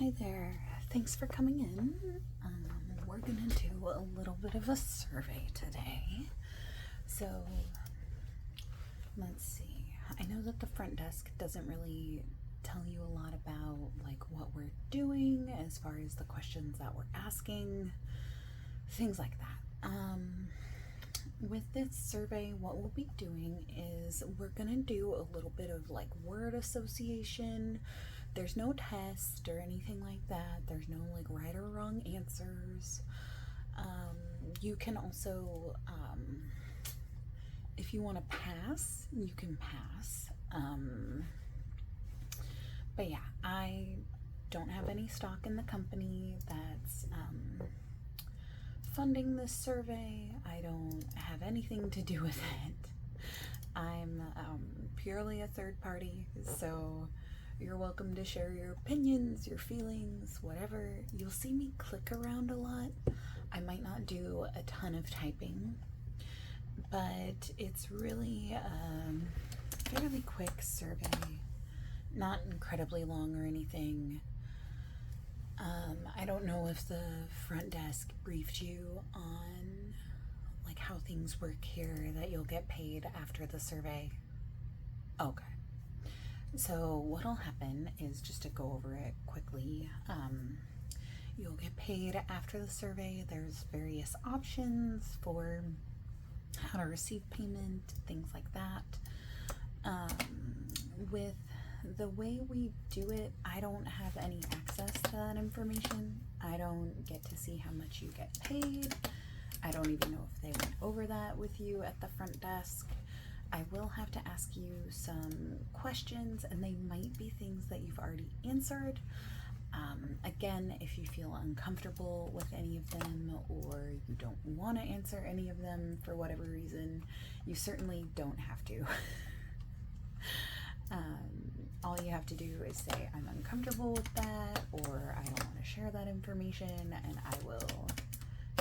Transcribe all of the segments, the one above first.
Hi there. Thanks for coming in. We're gonna do a little bit of a survey today. So let's see. I know that the front desk doesn't really tell you a lot about like what we're doing as far as the questions that we're asking, things like that. With this survey, what we'll be doing is we're gonna do a little bit of like word association. There's no test or anything like that. There's no like right or wrong answers. You can also, if you want to pass, you can pass. But yeah, I don't have any stock in the company that's funding this survey. I don't have anything to do with it. I'm purely a third party, so you're welcome to share your opinions, your feelings, whatever. You'll see me click around a lot. I might not do a ton of typing, but it's really a fairly quick survey, not incredibly long or anything. I don't know if the front desk briefed you on like how things work here, that you'll get paid after the survey. Okay. So what'll happen is, just to go over it quickly, you'll get paid after the survey. There's various options for how to receive payment, things like that. With the way we do it, I don't have any access to that information. I don't get to see how much you get paid. I don't even know if they went over that with you at the front desk. I will have to ask you some questions, and they might be things that you've already answered. Again, if you feel uncomfortable with any of them, or you don't want to answer any of them for whatever reason, you certainly don't have to. All you have to do is say, I'm uncomfortable with that, or I don't want to share that information, and I will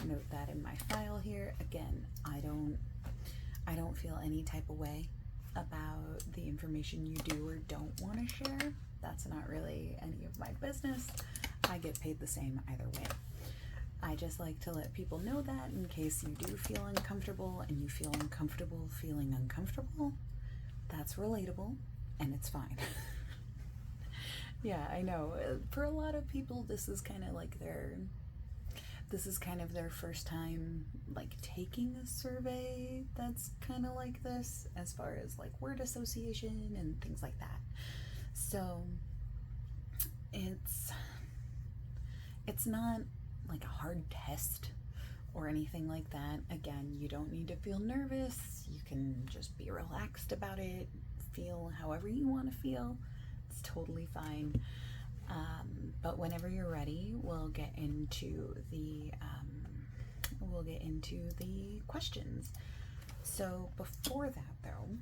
note that in my file here. Again, I don't feel any type of way about the information you do or don't want to share. That's not really any of my business. I get paid the same either way. I just like to let people know that in case you do feel uncomfortable, and you feel uncomfortable feeling uncomfortable. That's relatable, and it's fine. Yeah, I know. For a lot of people, this is kind of their first time like taking a survey that's kind of like this, as far as like word association and things like that. So it's not like a hard test or anything like that. Again, you don't need to feel nervous. You can just be relaxed about it, feel however you want to feel. It's totally fine. But whenever you're ready, we'll get into the questions. So before that, though,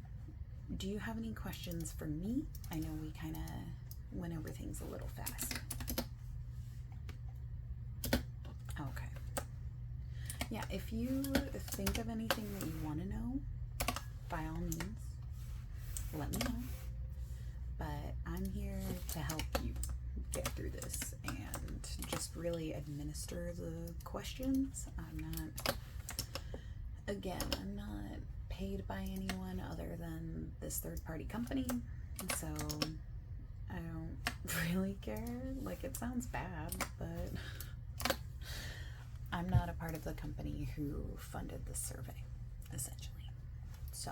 do you have any questions for me? I know we kind of went over things a little fast. Okay. Yeah, if you think of anything that you want to know, by all means, let me know. But I'm here to help you get through this and just really administer the questions. I'm not paid by anyone other than this third-party company, so I don't really care. Like, it sounds bad, but I'm not a part of the company who funded this survey, essentially. So,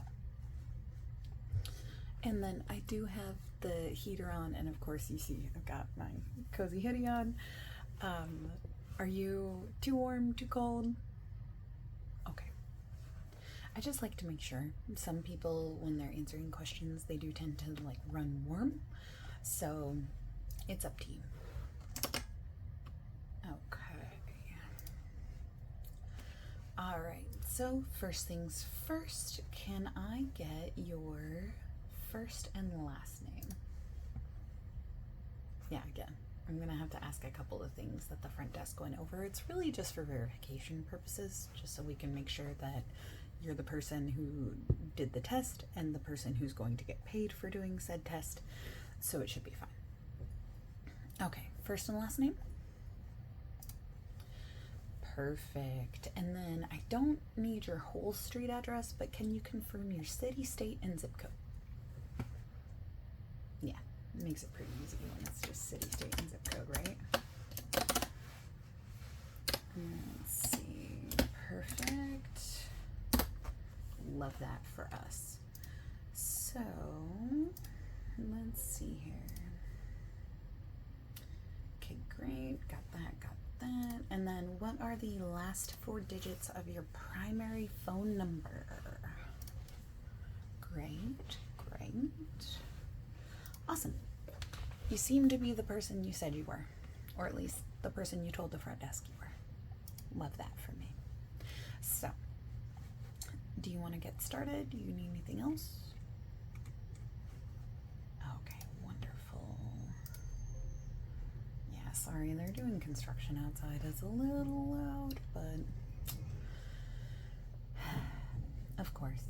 and then I do have the heater on, and of course you see I've got my cozy hoodie on. Are you too warm, too cold? Okay. I just like to make sure. Some people, when they're answering questions, they do tend to like run warm. So it's up to you. Okay. All right. So first things first, can I get your first and last name? Yeah, again, I'm gonna have to ask a couple of things that the front desk went over. It's really just for verification purposes, just so we can make sure that you're the person who did the test and the person who's going to get paid for doing said test. So it should be fine. Okay, First and last name? Perfect. And then I don't need your whole street address, but can you confirm your city, state, and zip code? Yeah, it makes it pretty easy when it's just city, state, and zip code, right? Let's see. Perfect. Love that for us. So, let's see here. Okay, great. Got that, got that. And then what are the last 4 digits of your primary phone number? Great, great. Awesome. You seem to be the person you said you were, or at least the person you told the front desk you were. Love that for me. So, do you want to get started? Do you need anything else? Okay, wonderful. Yeah, sorry, they're doing construction outside. It's a little loud, but of course.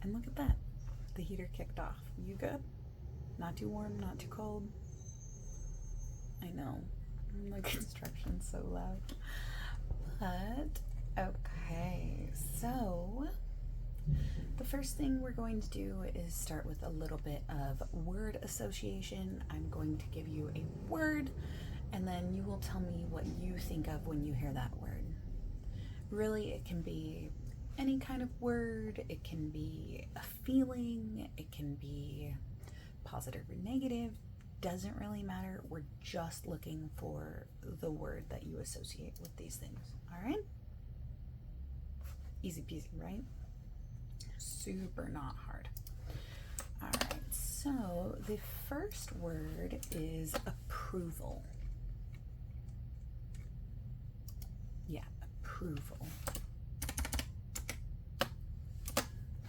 And look at that. The heater kicked off. You good? Not too warm, not too cold. I know. The construction's so loud. But, okay. So, the first thing we're going to do is start with a little bit of word association. I'm going to give you a word, and then you will tell me what you think of when you hear that word. Really, it can be any kind of word. It can be a feeling. It can be positive or negative. Doesn't really matter. We're just looking for the word that you associate with these things. All right? Easy peasy, right? Super not hard. All right, so the first word is approval. Yeah, approval.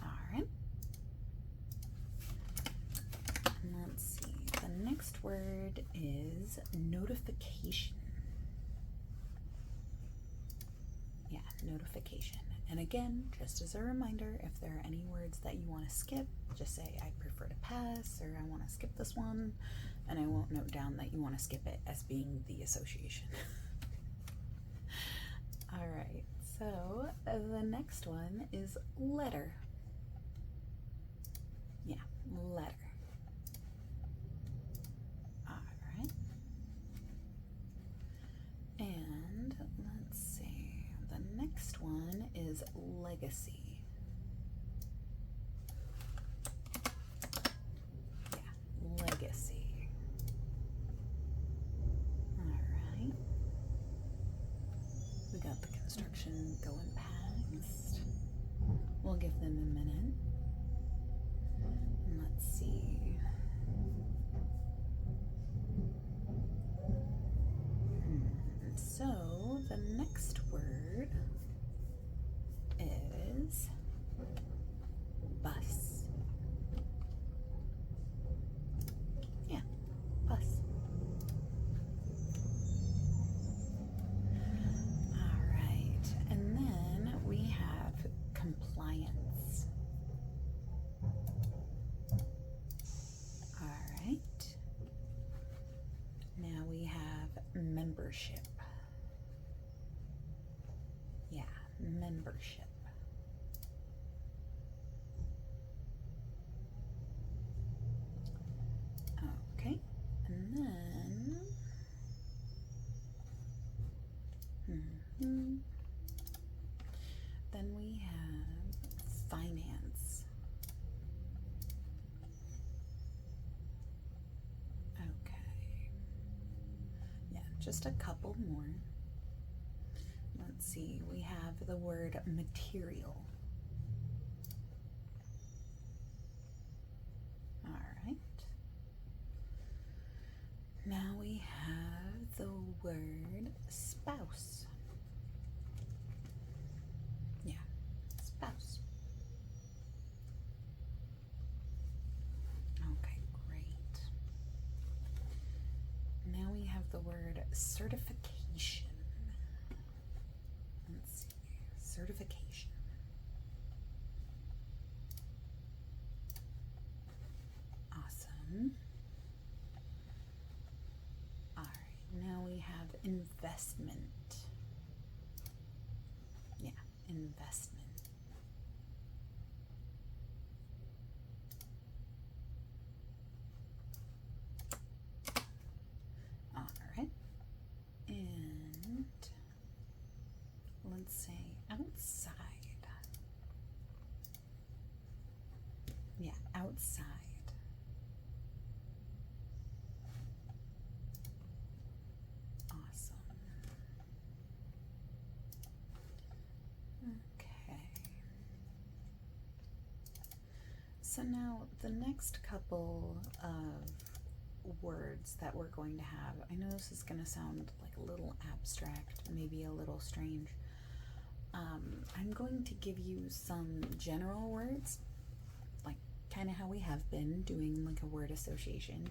All right. And let's see. The next word is notification. Yeah, notification. And again, just as a reminder, if there are any words that you want to skip, just say, I prefer to pass, or I want to skip this one, and I won't note down that you want to skip it as being the association. All right, so the next one is letter. Yeah, letter. All right. And let's see, the next one is legacy. Yeah, legacy. All right. We got the construction going past. We'll give them a minute. And let's see. So the next word is bus. Yeah, bus. All right, and then we have compliance. All right. Now we have membership. Yeah, membership. Okay, and then we have finance. Okay. Yeah, just a couple more. Let's see, we have the word material. All right. Now we have the word spouse. Yeah, spouse. Okay, great. Now we have the word certification. Let's see, certification. Awesome. Now we have investment. Yeah, investment. All right. And let's say outside. Yeah, outside. Awesome. Okay. So now the next couple of words that we're going to have, I know this is going to sound like a little abstract, maybe a little strange. I'm going to give you some general words, like kind of how we have been doing like a word association.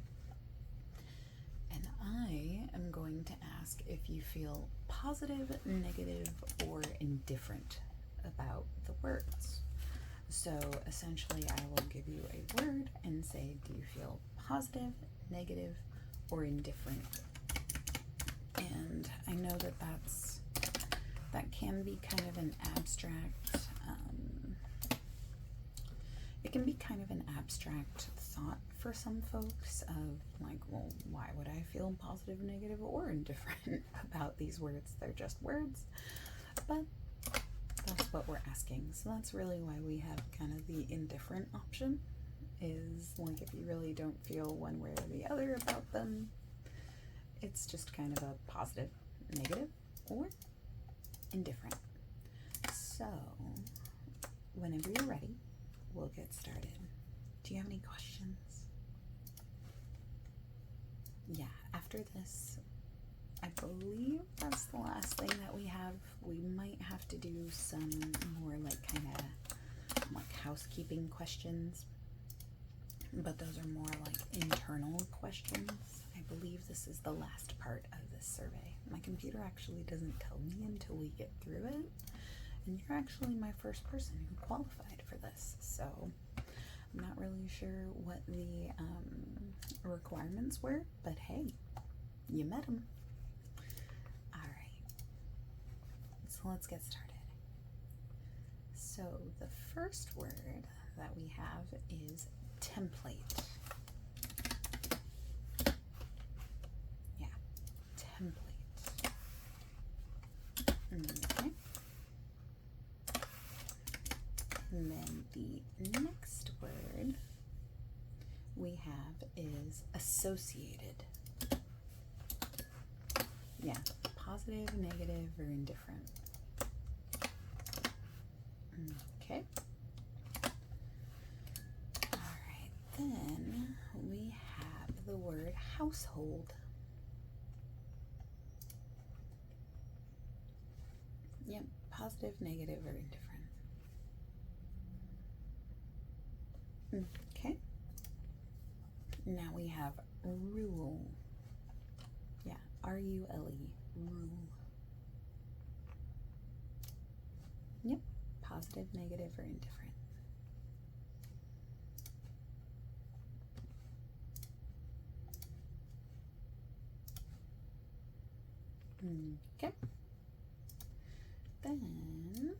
And I am going to ask if you feel positive, negative, or indifferent about the words. So essentially I will give you a word and say, do you feel positive, negative, or indifferent? And I know that that can be kind of an abstract, it can be kind of an abstract thought for some folks of like, well, why would I feel positive, negative, or indifferent about these words? They're just words, but that's what we're asking. So that's really why we have kind of the indifferent option, is like if you really don't feel one way or the other about them, it's just kind of a positive, negative, or indifferent. So whenever you're ready, we'll get started. Do you have any questions? Yeah, after this, I believe that's the last thing that we have. We might have to do some more like kind of like housekeeping questions, but those are more like internal questions. I believe this is the last part of this survey. My computer actually doesn't tell me until we get through it, and you're actually my first person who qualified for this, so I'm not really sure what the requirements were, but hey, you met them. All right, so let's get started. So the first word that we have is template. Yeah, template. Okay. And then the next word we have is associated. Yeah, positive, negative, or indifferent. Okay. All right, then we have the word household. Yep, positive, negative, or indifferent. Okay. Now we have rule. Yeah, R-U-L-E, rule. Yep, positive, negative, or indifferent. Okay. Then,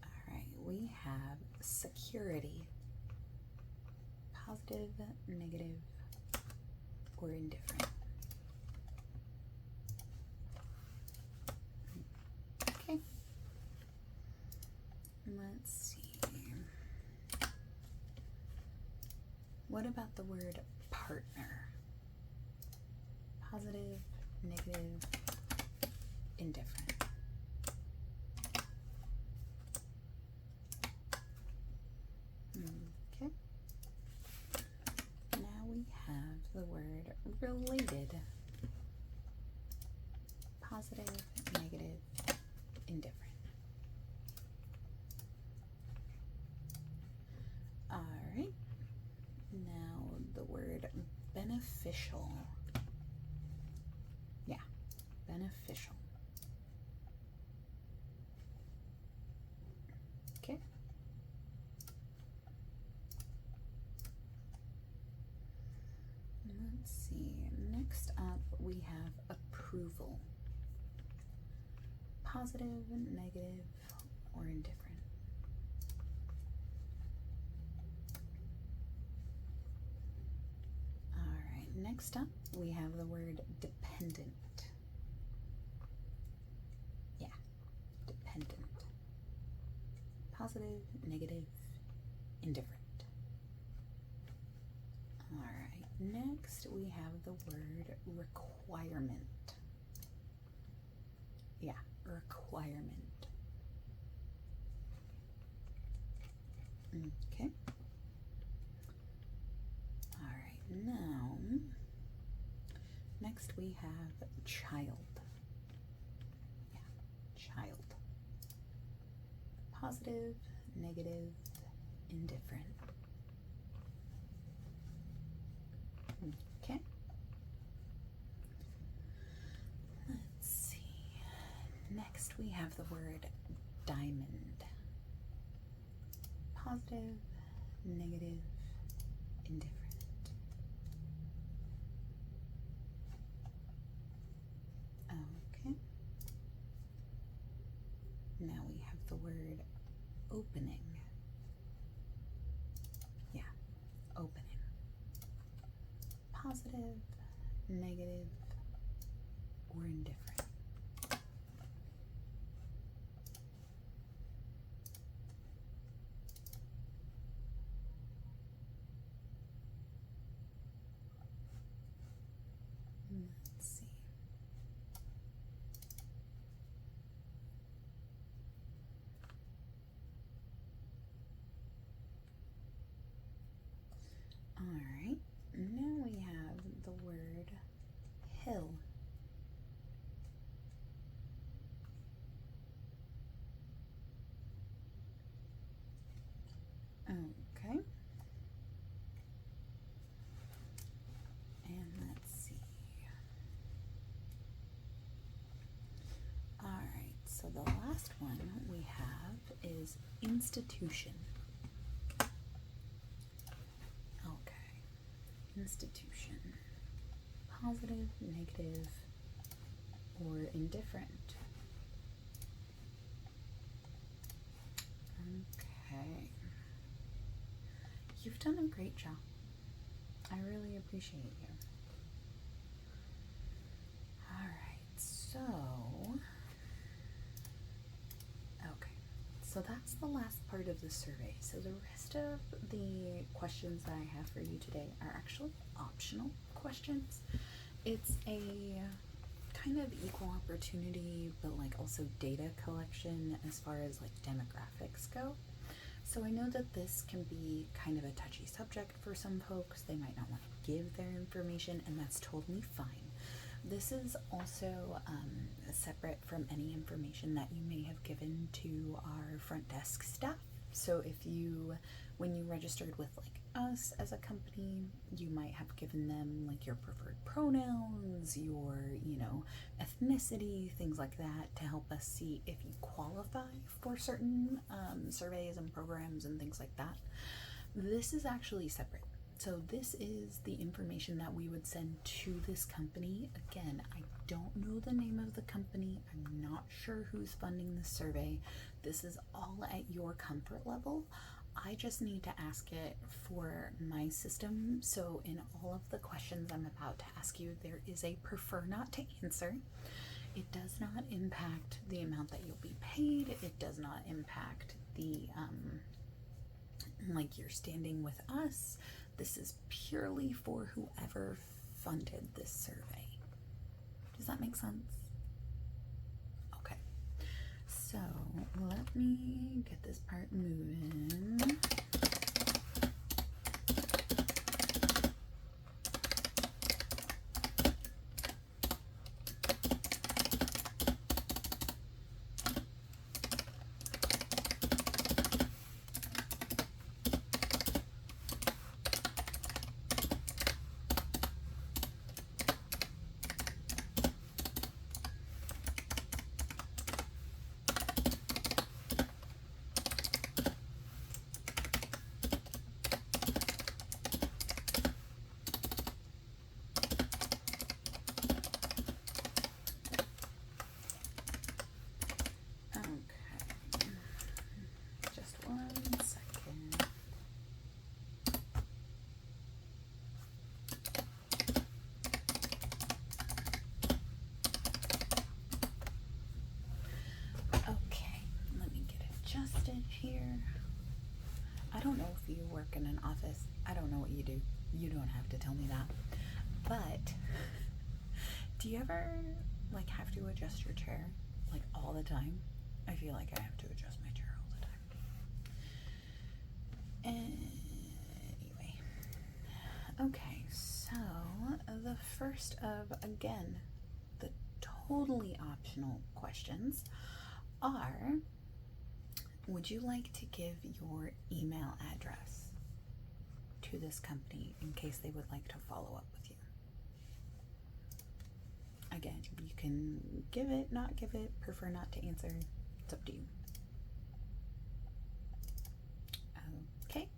all right, we have security. Positive, negative, or indifferent. Okay. Let's see. What about the word partner? Positive, negative, indifferent. Okay. Now we have the word related. Positive, negative, indifferent. All right. Now the word beneficial. Yeah, beneficial. Okay. let's see. Next up, we have approval. Positive, negative, or indifferent. Alright, next up, we have the word dependent. Yeah, dependent. Positive, negative, indifferent. Alright, next we have the word requirement. Yeah, requirement. Okay. Alright, now, next we have child. Yeah, child. Positive, negative, indifferent. Okay. Let's see. Next we have the word diamond. Positive, negative, indifferent. Okay. Now we have the word opening. Yeah, opening. Positive, negative, or indifferent. Let's see. All right, now we have the word hill. Okay. And let's see. All right, so the last one we have is institution. Okay, institution. Positive, negative, or indifferent. Okay. You've done a great job. I really appreciate you. Alright, so that's the last part of the survey. So the rest of the questions that I have for you today are actually optional questions. It's a kind of equal opportunity, but like also data collection as far as like demographics go. So I know that this can be kind of a touchy subject for some folks. They might not want to give their information, and that's totally fine. This is also separate from any information that you may have given to our front desk staff. So if you, when you registered with like us as a company, you might have given them like your preferred pronouns, your, ethnicity, things like that, to help us see if you qualify for certain surveys and programs and things like that. This is actually separate. So this is the information that we would send to this company. Again, I don't know the name of the company. I'm not sure who's funding this survey. This is all at your comfort level. I just need to ask it for my system. So in all of the questions I'm about to ask you, there is a prefer not to answer. It does not impact the amount that you'll be paid. It does not impact the, like your standing with us. This is purely for whoever funded this survey. Does that make sense? Okay. So let me get this part moving. work in an office. I don't know what you do. You don't have to tell me that. But do you ever like have to adjust your chair like all the time? I feel like I have to adjust my chair all the time. Anyway. Okay, so the first of, again, the totally optional questions are, would you like to give your email address to this company in case they would like to follow up with you? Again, you can give it, not give it, prefer not to answer. It's up to you. Okay.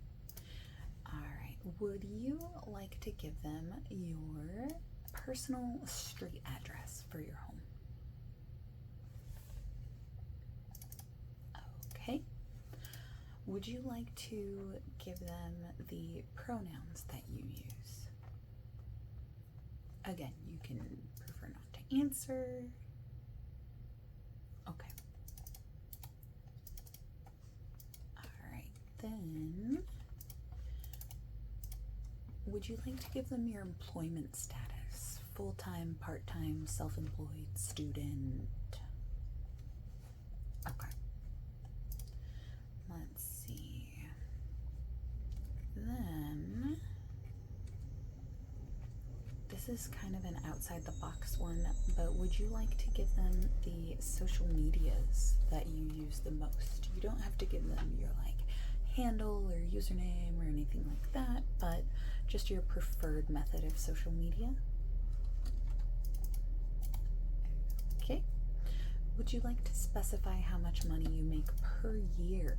All right. Would you like to give them your personal street address for your home? Okay. Would you like to give them the pronouns that you use? Again, you can prefer not to answer. Okay. All right, then would you like to give them your employment status? Full-time, part-time, self-employed, student? Okay. Let's see. Then this is kind of an outside the box one, but would you like to give them the social medias that you use the most? You don't have to give them your like handle or username or anything like that, but just your preferred method of social media. Okay. Would you like to specify how much money you make per year?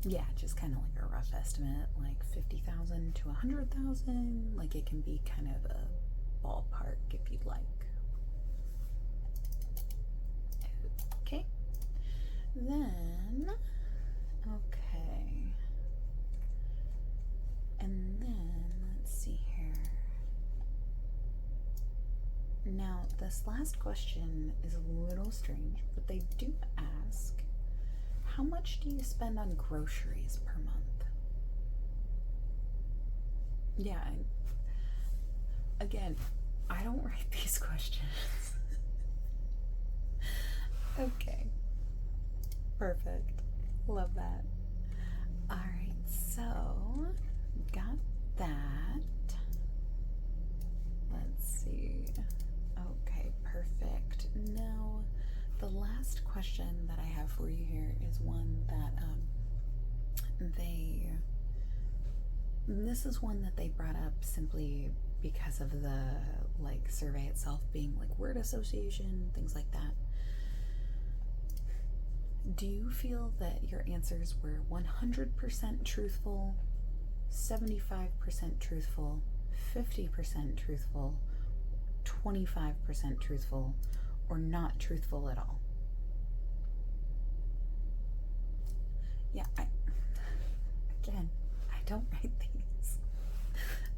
Yeah, just kind of like a rough estimate, like 50,000 to 100,000. Like it can be kind of a ballpark if you'd like. Okay. Then, okay. And then, let's see here. Now, this last question is a little strange, but they do ask, how much do you spend on groceries per month? Yeah, again, I don't write these questions. Okay, perfect. Love that. All right, so got that. Let's see. Okay, perfect. Now, the last question that I have for you here is one that this is one that they brought up simply because of the like survey itself being like word association, things like that. Do you feel that your answers were 100% truthful, 75% truthful, 50% truthful, 25% truthful, or not truthful at all? Yeah, I don't write these.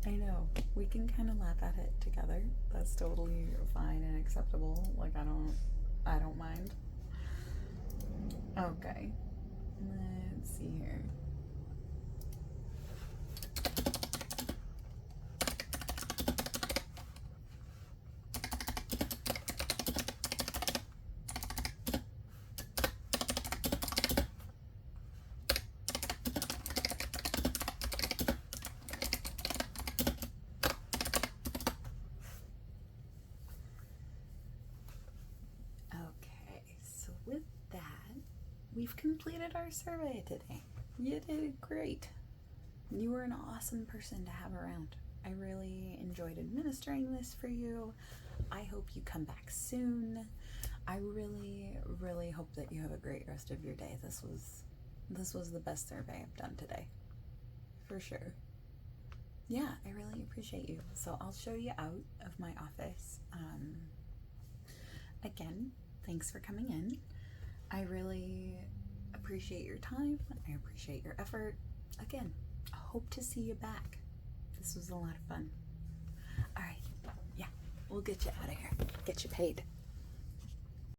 I know, we can kind of laugh at it together. That's totally fine and acceptable. Like, I don't mind. Okay, let's see here. We've completed our survey today. You did great. You were an awesome person to have around. I really enjoyed administering this for you. I hope you come back soon. I really, really hope that you have a great rest of your day. This was the best survey I've done today. For sure. Yeah, I really appreciate you. So I'll show you out of my office. Again, thanks for coming in. I really appreciate your time. I appreciate your effort. Again, I hope to see you back. This was a lot of fun. All right, yeah, we'll get you out of here. Get you paid.